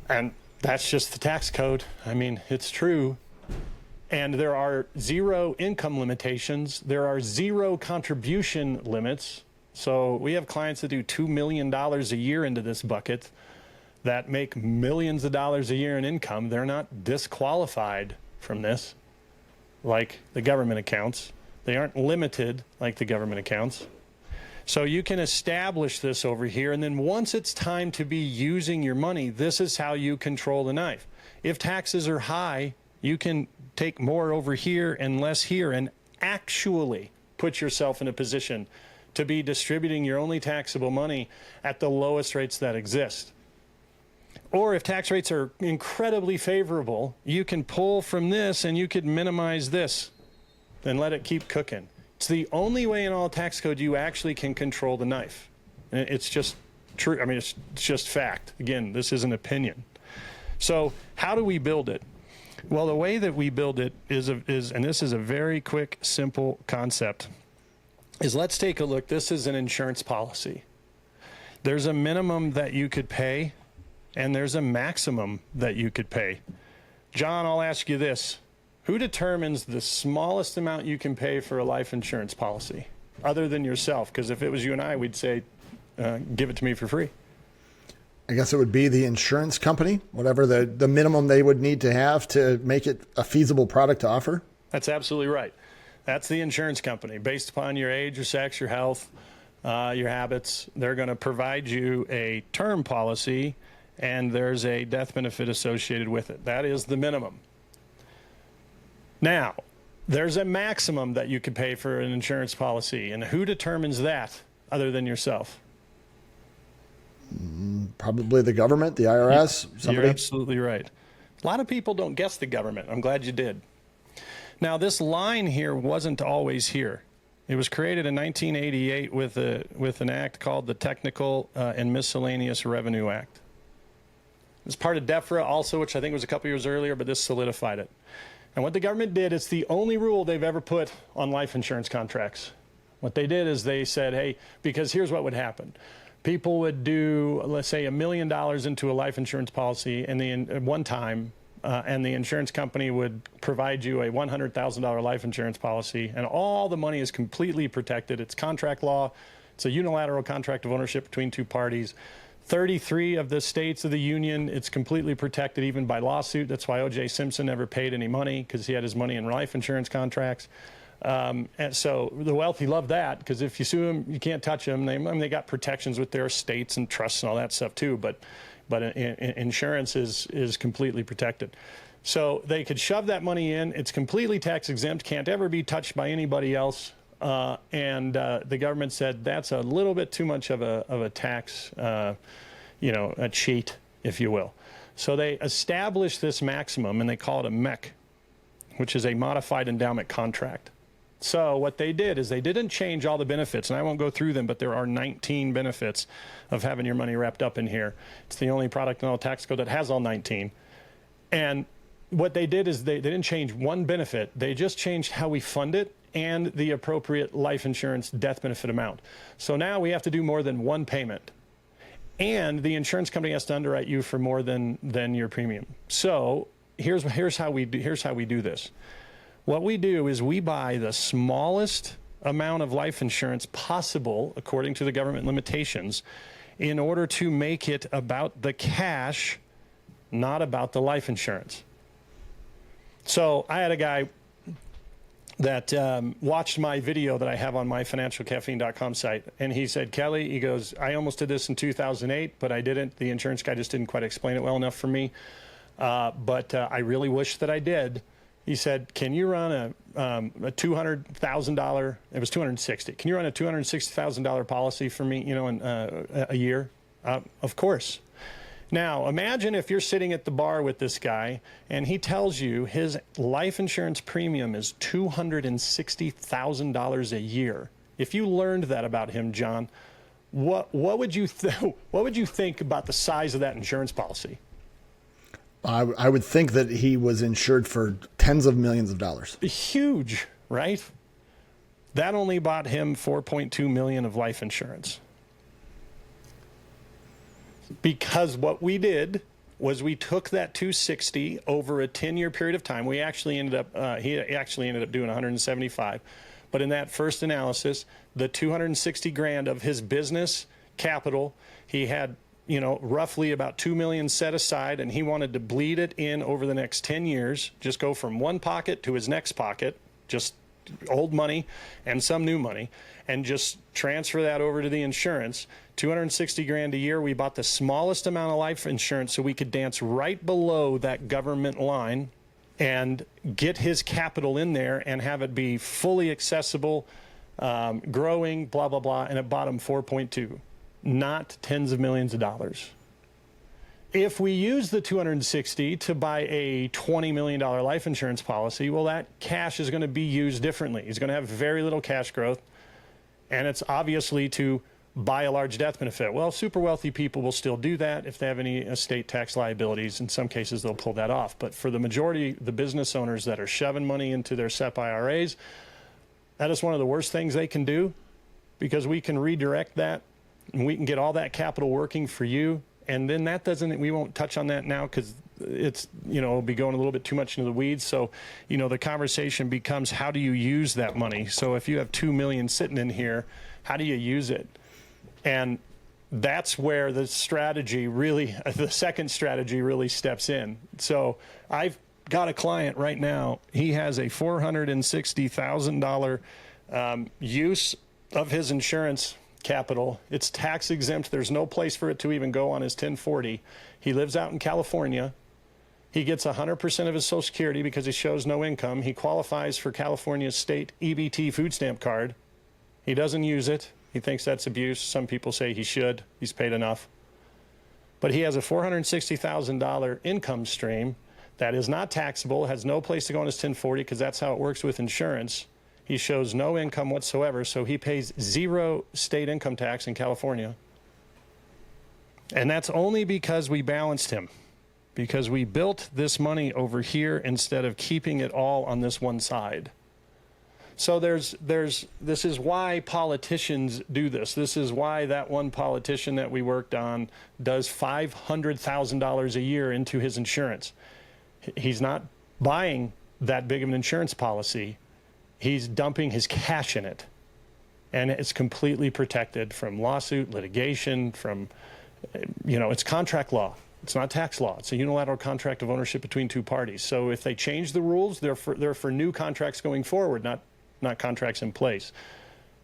And that's just the tax code. I mean, it's true. And there are 0 income limitations. There are 0 contribution limits. So we have clients that do $2 million a year into this bucket that make millions of dollars a year in income. They're not disqualified from this like the government accounts. They aren't limited like the government accounts. So you can establish this over here, and then once it's time to be using your money, this is how you control the knife. If taxes are high, you can take more over here and less here and actually put yourself in a position to be distributing your only taxable money at the lowest rates that exist. Or if tax rates are incredibly favorable, you can pull from this and you could minimize this and let it keep cooking. It's the only way in all tax code you actually can control the knife. And it's just true. I mean, it's just fact. Again, this is an opinion. So how do we build it? Well, the way that we build it is, and this is a very quick, simple concept, is let's take a look. This is an insurance policy. There's a minimum that you could pay, and there's a maximum that you could pay. John, I'll ask you this. Who determines the smallest amount you can pay for a life insurance policy, other than yourself? Because if it was you and I, we'd say, give it to me for free. I guess it would be the insurance company, whatever the minimum they would need to have to make it a feasible product to offer. That's absolutely right. That's the insurance company. Based upon your age, your sex, your health, your habits, they're going to provide you a term policy, and there's a death benefit associated with it. That is the minimum. Now, there's a maximum that you could pay for an insurance policy, and who determines that other than yourself? Probably the government, the IRAs, somebody. You're absolutely right. A lot of people don't guess the government. I'm glad you did. Now, this line here wasn't always here. It was created in 1988 with an act called the Technical and Miscellaneous Revenue Act. It was part of DEFRA also, which I think was a couple years earlier, but this solidified it. And what the government did, it's the only rule they've ever put on life insurance contracts. What they did is they said, hey, because here's what would happen. People would do, let's say, $1 million into a life insurance policy and one time, and the insurance company would provide you a $100,000 life insurance policy, and all the money is completely protected. It's contract law. It's a unilateral contract of ownership between two parties. 33 of the states of the union, it's completely protected even by lawsuit. That's why O.J. Simpson never paid any money, because he had his money in life insurance contracts. And so the wealthy love that, because if you sue them, you can't touch them. They got protections with their estates and trusts and all that stuff too, but insurance is completely protected. So they could shove that money in. It's completely tax exempt, can't ever be touched by anybody else. And the government said that's a little bit too much of a tax, a cheat, if you will. So they established this maximum, and they call it a MEC, which is a modified endowment contract. So what they did is they didn't change all the benefits, and I won't go through them, but there are 19 benefits of having your money wrapped up in here. It's the only product in all tax code that has all 19. And what they did is they didn't change one benefit. They just changed how we fund it and the appropriate life insurance death benefit amount. So now we have to do more than one payment. And the insurance company has to underwrite you for more than your premium. So here's how we do this. What we do is we buy the smallest amount of life insurance possible according to the government limitations, in order to make it about the cash, not about the life insurance. So I had a guy that watched my video that I have on myfinancialcaffeine.com site. And he said, Kelly, he goes, I almost did this in 2008, but I didn't. The insurance guy just didn't quite explain it well enough for me. But I really wish that I did. He said, can you run a $200,000, it was 260. Can you run a $260,000 policy for me, you know, in a year? Of course. Now, imagine if you're sitting at the bar with this guy and he tells you his life insurance premium is $260,000 a year. If you learned that about him, John, what would you think about the size of that insurance policy? I would think that he was insured for tens of millions of dollars. Huge, right? That only bought him $4.2 million of life insurance. Because what we did was we took that 260 over a 10-year period of time. We actually ended up, he actually ended up doing 175. But in that first analysis, the 260 grand of his business capital, he had, you know, roughly about 2 million set aside, and he wanted to bleed it in over the next 10 years, just go from one pocket to his next pocket, just old money and some new money, and just transfer that over to the insurance. 260 grand a year. We bought the smallest amount of life insurance so we could dance right below that government line and get his capital in there and have it be fully accessible, growing, blah, blah, blah. And it bought him 4.2, not tens of millions of dollars. If we use the 260 to buy a $20 million life insurance policy, well, that cash is going to be used differently. He's going to have very little cash growth, and it's obviously to buy a large death benefit. Well, super wealthy people will still do that if they have any estate tax liabilities. In some cases, they'll pull that off. But for the majority, the business owners that are shoving money into their SEP IRAs, that is one of the worst things they can do, because we can redirect that and we can get all that capital working for you. And then that doesn't, we won't touch on that now because it's, you know, it'll be going a little bit too much into the weeds. So, you know, the conversation becomes, how do you use that money? So if you have 2 million sitting in here, how do you use it? And that's where the strategy really, the second strategy really steps in. So I've got a client right now. He has a $460,000 use of his insurance capital. It's tax exempt. There's no place for it to even go on his 1040. He lives out in California. He gets 100% of his Social Security because he shows no income. He qualifies for California's state EBT food stamp card. He doesn't use it. He thinks that's abuse. Some people say he should. He's paid enough. But he has a $460,000 income stream that is not taxable, has no place to go on his 1040 because that's how it works with insurance. He shows no income whatsoever, so he pays zero state income tax in California. And that's only because we balanced him, because we built this money over here instead of keeping it all on this one side. So this is why politicians do this. This is why that one politician that we worked on does $500,000 a year into his insurance. He's not buying that big of an insurance policy. He's dumping his cash in it, and it's completely protected from lawsuit, litigation, from, you know, it's contract law. It's not tax law. It's a unilateral contract of ownership between two parties. So if they change the rules, they're for new contracts going forward, not contracts in place.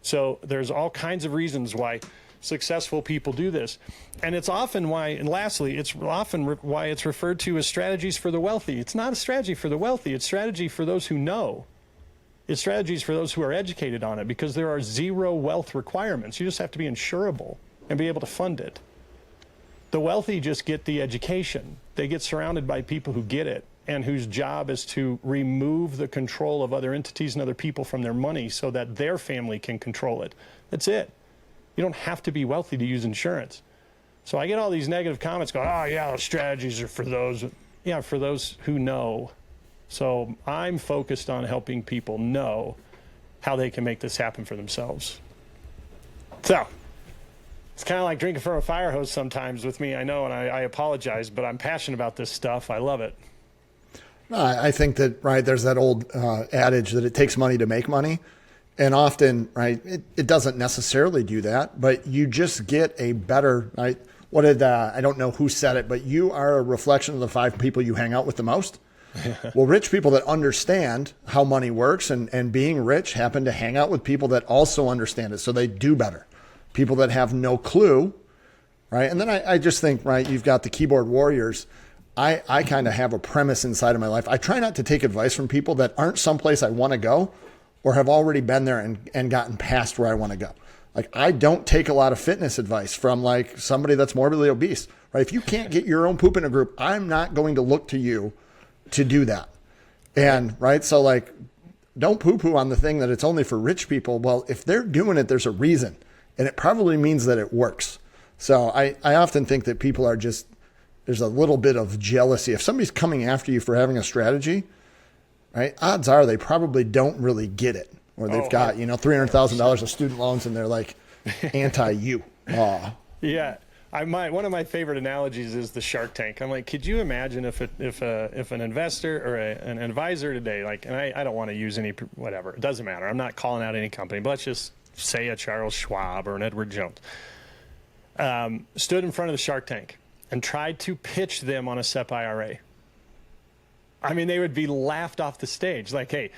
So there's all kinds of reasons why successful people do this. And it's often why, and lastly, it's often why it's referred to as strategies for the wealthy. It's not a strategy for the wealthy. It's strategy for those who know. It's strategies for those who are educated on it, because there are zero wealth requirements. You just have to be insurable and be able to fund it. The wealthy just get the education. They get surrounded by people who get it and whose job is to remove the control of other entities and other people from their money so that their family can control it. That's it. You don't have to be wealthy to use insurance. So I get all these negative comments going, oh yeah, those strategies are for those. Yeah, for those who know. So I'm focused on helping people know how they can make this happen for themselves. So it's kind of like drinking from a fire hose sometimes with me, I know, and I apologize, but I'm passionate about this stuff. I love it. I think that, right, there's that old adage that it takes money to make money. And often, right, it doesn't necessarily do that, but you just get a better, right? I don't know who said it, but you are a reflection of the 5 people you hang out with the most. Well, rich people that understand how money works and being rich happen to hang out with people that also understand it. So they do better. People that have no clue, right? And then I just think, right, you've got the keyboard warriors. I kind of have a premise inside of my life. I try not to take advice from people that aren't someplace I want to go or have already been there and gotten past where I want to go. Like, I don't take a lot of fitness advice from like somebody that's morbidly obese, right? If you can't get your own poop in a group, I'm not going to look to you to do that. And right. So like, don't poo-poo on the thing that it's only for rich people. Well, if they're doing it, there's a reason, and it probably means that it works. So I often think that people are just, there's a little bit of jealousy. If somebody's coming after you for having a strategy, right, odds are they probably don't really get it, or they've got, $300,000 of student loans and they're like anti-you. Yeah. One of my favorite analogies is the Shark Tank. I'm like, could you imagine if an investor or an advisor today, like, and I don't want to use any, whatever, it doesn't matter. I'm not calling out any company, but let's just say a Charles Schwab or an Edward Jones, stood in front of the Shark Tank and tried to pitch them on a SEP IRA. I mean, they would be laughed off the stage. Like, hey,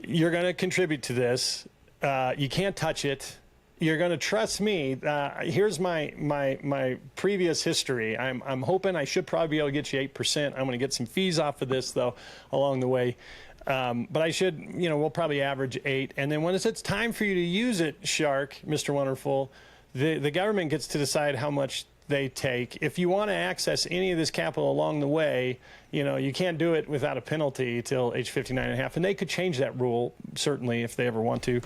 you're going to contribute to this. You can't touch it. You're going to trust me. Here's my previous history. I'm hoping I should probably be able to get you 8%. I'm going to get some fees off of this, though, along the way. But I should, we'll probably average 8. And then when it's time for you to use it, Shark, Mr. Wonderful, the government gets to decide how much they take. If you want to access any of this capital along the way, you can't do it without a penalty till age 59 and a half. And they could change that rule, certainly, if they ever want to.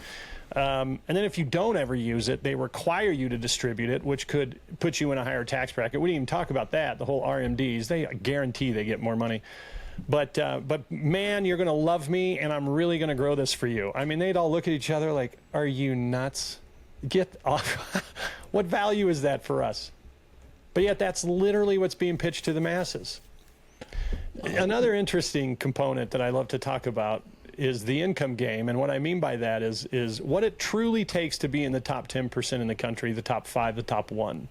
And then if you don't ever use it, they require you to distribute it, which could put you in a higher tax bracket. We didn't even talk about that. The whole RMDs, they guarantee they get more money. But man, you're going to love me, and I'm really going to grow this for you. I mean, they'd all look at each other like, are you nuts? Get off. What value is that for us? But yet that's literally what's being pitched to the masses. Another interesting component that I love to talk about is the income game. And what I mean by that is what it truly takes to be in the top 10% in the country, the top 5, the top 1.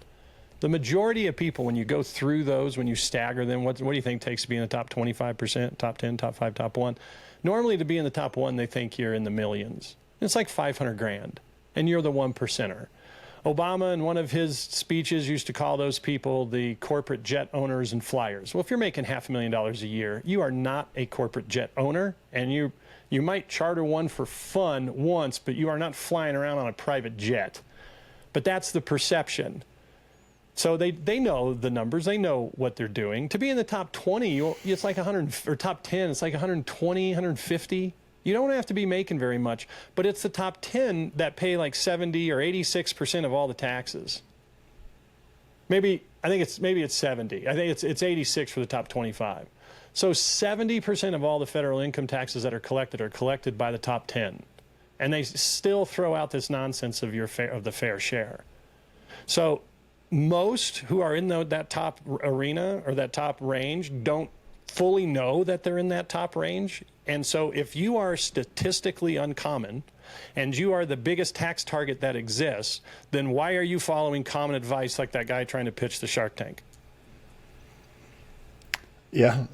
The majority of people, when you go through those, when you stagger them, what do you think it takes to be in the top 25%, top 10, top 5, top 1? Normally to be in the top 1, they think you're in the millions. It's like 500 grand, and you're the 1%er. Obama, in one of his speeches, used to call those people the corporate jet owners and flyers. Well, if you're making $500,000 a year, you are not a corporate jet owner, and you might charter one for fun once, but you are not flying around on a private jet. But that's the perception. So they know the numbers. They know what they're doing. To be in the top 20, it's like 100, or top 10, it's like 120, 150. You don't have to be making very much, but it's the top 10 that pay like 70 or 86% of all the taxes. Maybe it's 70. I think it's 86 for the top 25. So 70% of all the federal income taxes that are collected by the top 10. And they still throw out this nonsense of the fair share. So most who are in that top arena or that top range don't fully know that they're in that top range. And so if you are statistically uncommon and you are the biggest tax target that exists, then why are you following common advice like that guy trying to pitch the Shark Tank? Yeah,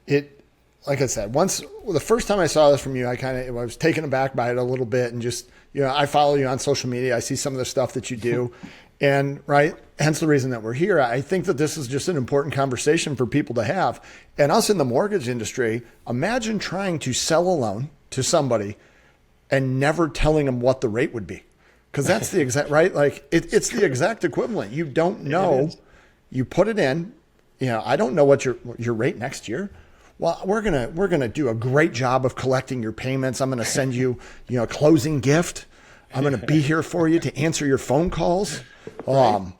it like I said, the first time I saw this from you, I was taken aback by it a little bit, and just, I follow you on social media. I see some of the stuff that you do. And right, hence the reason that we're here. I think that this is just an important conversation for people to have. And us in the mortgage industry, imagine trying to sell a loan to somebody and never telling them what the rate would be. Because that's the exact, right? Like it's the exact equivalent. You don't know, you put it in, I don't know what your rate next year. Well, we're gonna do a great job of collecting your payments. I'm gonna send you, a closing gift. I'm gonna be here for you to answer your phone calls. And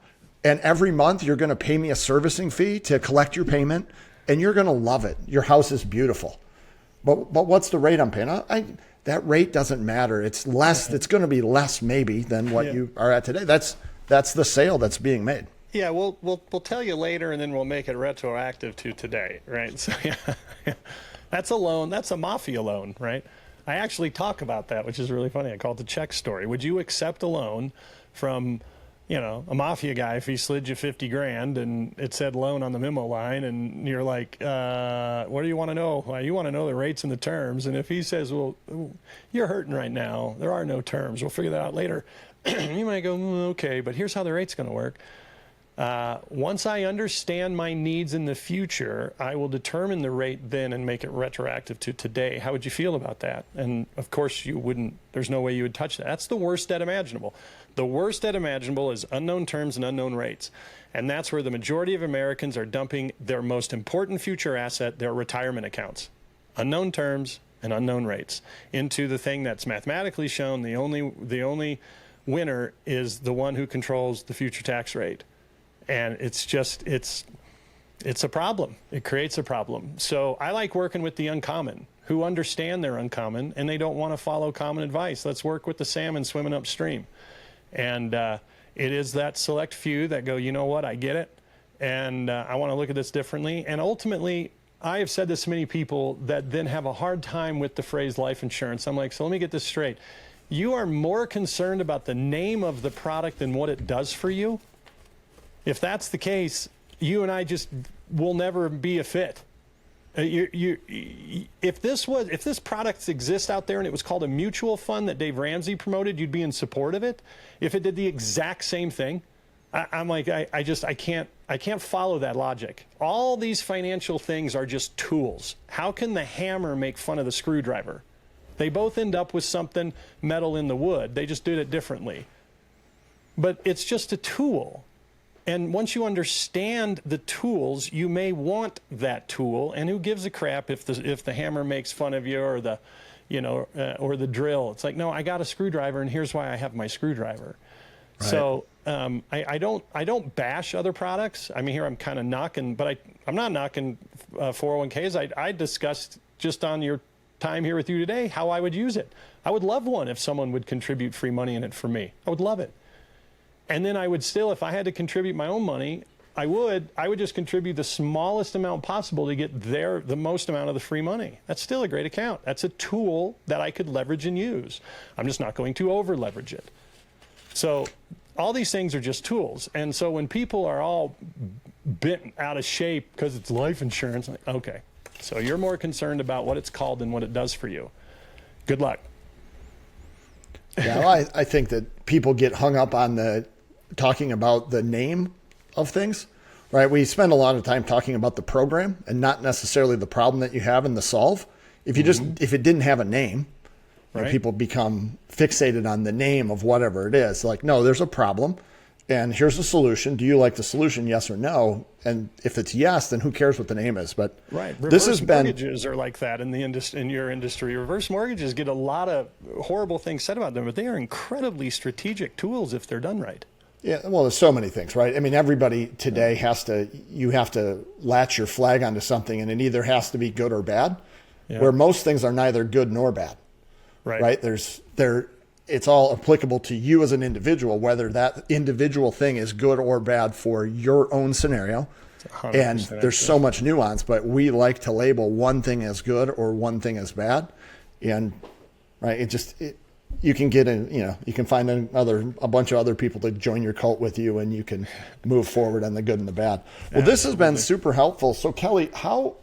every month you're gonna pay me a servicing fee to collect your payment, and you're gonna love it. Your house is beautiful. But what's the rate I'm paying? That rate doesn't matter. It's less. It's gonna be less maybe than what you are at today. That's the sale that's being made. Yeah, we'll tell you later, and then we'll make it retroactive to today, right? So yeah, that's a loan. That's a mafia loan, right? I actually talk about that, which is really funny. I call it the check story. Would you accept a loan from, a mafia guy if he slid you 50 grand and it said loan on the memo line, and you're like, what do you want to know? Well, you want to know the rates and the terms. And if he says, well, you're hurting right now, there are no terms, we'll figure that out later. You might go, okay, but here's how the rate's going to work. Once I understand my needs in the future, I will determine the rate then and make it retroactive to today. How would you feel about that? And of course you wouldn't, there's no way you would touch that. That's the worst debt imaginable. The worst debt imaginable is unknown terms and unknown rates. And that's where the majority of Americans are dumping their most important future asset, their retirement accounts. Unknown terms and unknown rates into the thing that's mathematically shown. The only winner is the one who controls the future tax rate. And it's a problem. It creates a problem. So I like working with the uncommon, who understand they're uncommon and they don't want to follow common advice. Let's work with the salmon swimming upstream. And it is that select few that go, you know what, I get it. And I want to look at this differently. And ultimately, I have said this to many people that then have a hard time with the phrase life insurance. I'm like, so let me get this straight. You are more concerned about the name of the product than what it does for you. If that's the case, you and I just will never be a fit. If this product exists out there and it was called a mutual fund that Dave Ramsey promoted, you'd be in support of it. If it did the exact same thing, I'm like, I can't follow that logic. All these financial things are just tools. How can the hammer make fun of the screwdriver? They both end up with something metal in the wood. They just did it differently. But it's just a tool. And once you understand the tools, you may want that tool. And who gives a crap if the hammer makes fun of you or or the drill? It's like, no, I got a screwdriver, and here's why I have my screwdriver. Right. So I don't bash other products. I mean, here I'm kind of knocking, but I'm not knocking 401ks. I discussed just on your time here with you today how I would use it. I would love one if someone would contribute free money in it for me. I would love it. And then I would still, if I had to contribute my own money, I would just contribute the smallest amount possible to get the most amount of the free money. That's still a great account. That's a tool that I could leverage and use. I'm just not going to over leverage it. So all these things are just tools. And so when people are all bent out of shape because it's life insurance, like, okay, so you're more concerned about what it's called than what it does for you. Good luck. Yeah, well, I think that people get hung up on talking about the name of things, right? We spend a lot of time talking about the program and not necessarily the problem that you have in the solve. If you if it didn't have a name, right, people become fixated on the name of whatever it is. Like, no, there's a problem and here's the solution. Do you like the solution? Yes or no? And if it's yes, then who cares what the name is? But right. This has been mortgages are like that in in your industry. Reverse mortgages get a lot of horrible things said about them, but they are incredibly strategic tools if they're done right. Yeah, well, there's so many things, right? I mean, everybody today you have to latch your flag onto something, and it either has to be good or bad, where most things are neither good nor bad, right? It's all applicable to you as an individual, whether that individual thing is good or bad for your own scenario. And there's so much nuance, but we like to label one thing as good or one thing as bad. And right, you can get you can find a bunch of other people to join your cult with you, and you can move forward on the good and the bad. Well, this has been super helpful. So Kelly, how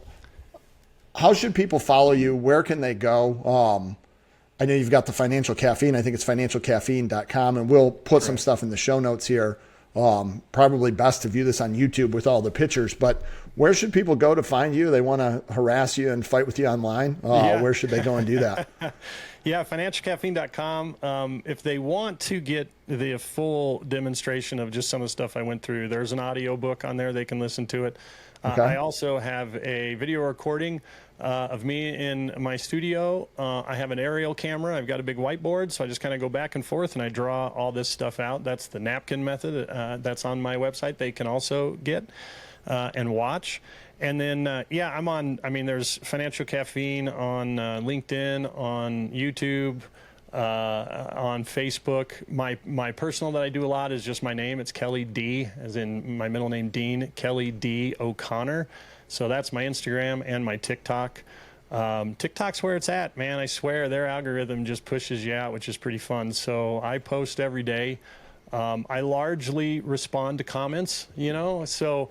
should people follow you? Where can they go? I know you've got the Financial Caffeine. I think it's financialcaffeine.com, and we'll put some stuff in the show notes here. Probably best to view this on YouTube with all the pictures, but where should people go to find you? They want to harass you and fight with you online. Where should they go and do that? Yeah, financialcaffeine.com. If they want to get the full demonstration of just some of the stuff I went through, there's an audio book on there. They can listen to it. Okay. I also have a video recording of me in my studio. I have an aerial camera. I've got a big whiteboard, so I just kind of go back and forth and I draw all this stuff out. That's the napkin method. That's on my website. They can also get and watch. And then, I'm on, there's Financial Caffeine on LinkedIn, on YouTube, on Facebook. My personal that I do a lot is just my name. It's Kelly D, as in my middle name, Dean, Kelly D. O'Connor. So that's my Instagram and my TikTok. TikTok's where it's at, man. I swear their algorithm just pushes you out, which is pretty fun. So I post every day. I largely respond to comments, so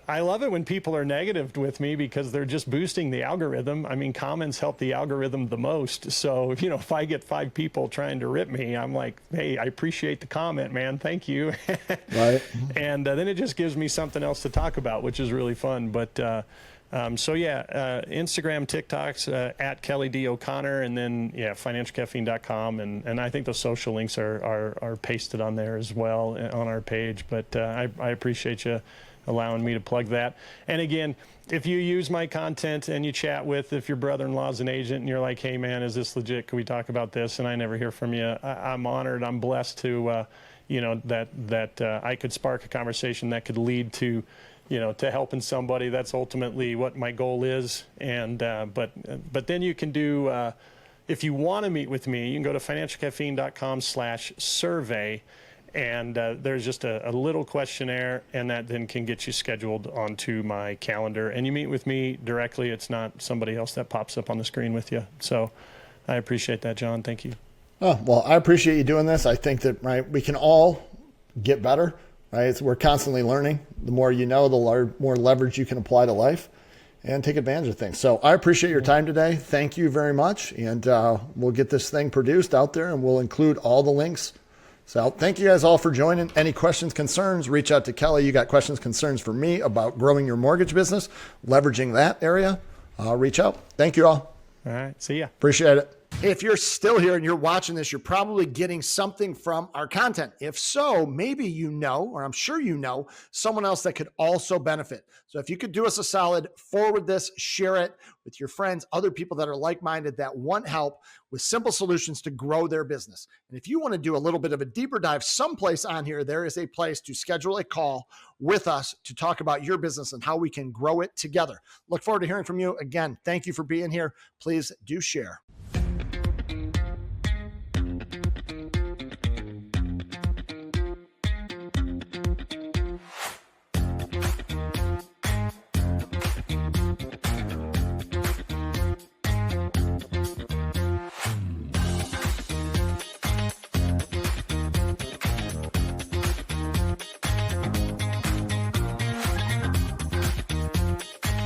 I love it when people are negative with me because they're just boosting the algorithm. I mean, comments help the algorithm the most. So, if I get 5 people trying to rip me, I'm like, hey, I appreciate the comment, man. Thank you. Right. And then it just gives me something else to talk about, which is really fun. But Instagram, TikToks, at Kelly D. O'Connor, and then, financialcaffeine.com. And I think the social links are pasted on there as well on our page. But I appreciate you allowing me to plug that. And again, if you use my content and you chat with, if your brother-in-law's an agent and you're like, hey man, is this legit? Can we talk about this? And I never hear from you. I'm honored. I'm blessed to, that I could spark a conversation that could lead to, to helping somebody. That's ultimately what my goal is. And, but then you can do, if you want to meet with me, you can go to financialcaffeine.com/survey. And there's just a little questionnaire, and that then can get you scheduled onto my calendar. And you meet with me directly. It's not somebody else that pops up on the screen with you. So I appreciate that, John. Thank you. Oh, well, I appreciate you doing this. I think that, right, we can all get better, right? We're constantly learning. The more you know, the more leverage you can apply to life and take advantage of things. So I appreciate your time today. Thank you very much. And we'll get this thing produced out there, and we'll include all the links. So thank you guys all for joining. Any questions, concerns, reach out to Kelly. You got questions, concerns for me about growing your mortgage business, leveraging that area, reach out. Thank you all. All right. See ya. Appreciate it. If you're still here and you're watching this, you're probably getting something from our content. If so, maybe or I'm sure someone else that could also benefit. So if you could do us a solid, forward this, share it with your friends, other people that are like-minded that want help with simple solutions to grow their business. And if you want to do a little bit of a deeper dive someplace on here, there is a place to schedule a call with us to talk about your business and how we can grow it together. Look forward to hearing from you. Again, thank you for being here. Please do share.